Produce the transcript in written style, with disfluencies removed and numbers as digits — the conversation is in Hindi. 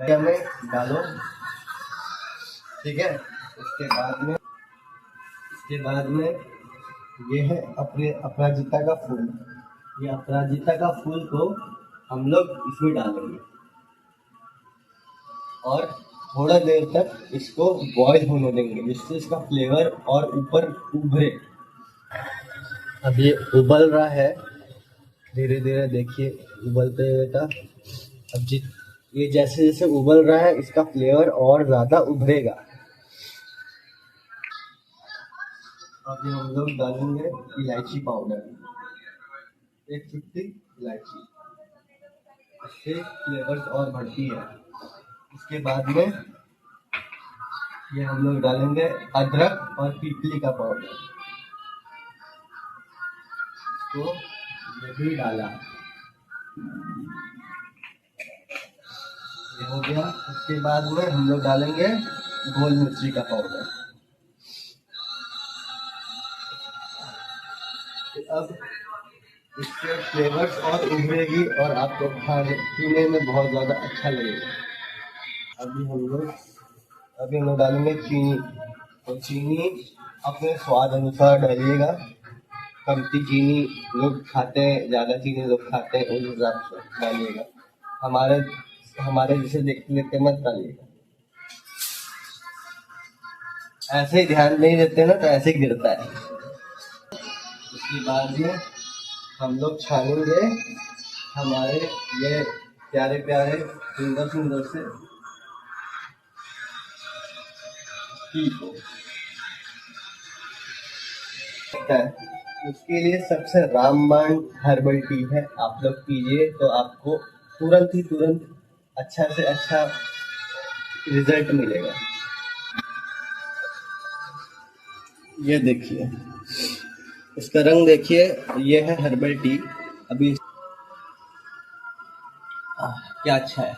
में डालो, ठीक है। उसके बाद में ये है अपने अपराजिता का फूल। ये अपराजिता का फूल को हम लोग इसमें डालेंगे और थोड़ा देर तक इसको बॉईल होने देंगे, जिससे इसका फ्लेवर और ऊपर उभरे। अब ये उबल रहा है, धीरे धीरे देखिए उबलते हुए का। अब ये जैसे जैसे उबल रहा है, इसका फ्लेवर और ज़्यादा उभरेगा। अब ये हम लोग डालेंगे इलायची पाउडर, 1 चुटकी इलायची, इससे फ्लेवर्स और बढ़ती है। उसके बाद में ये हम लोग डालेंगे अदरक और पीपली का पाउडर, तो ये भी डाला, ये हो गया। उसके बाद में हम लोग डालेंगे गोल मिर्ची का पाउडर। अब इसके फ्लेवर्स और उभरेगी और आपको खाने पीने में बहुत ज़्यादा अच्छा लगेगा। अभी हम लोग डालेंगे चीनी। तो चीनी अपने स्वाद अनुसार डालिएगा। कमती चीनी लोग खाते हैं, ज़्यादा चीनी लोग खाते हैं, उस हिसाब से डालिएगा। हमारे जैसे देखते देखते मत डालिएगा। ऐसे ही ध्यान नहीं देते ना तो ऐसे ही गिरता है। उसके बाद में हम लोग छानेंगे हमारे ये प्यारे प्यारे सुंदर सुंदर से टी को। उसके लिए सबसे रामबाण हर्बल टी है, आप लोग पीजिए तो आपको तुरंत अच्छा से अच्छा रिजल्ट मिलेगा। ये देखिए, इसका रंग देखिए, ये है हर्बल टी। अभी क्या अच्छा है।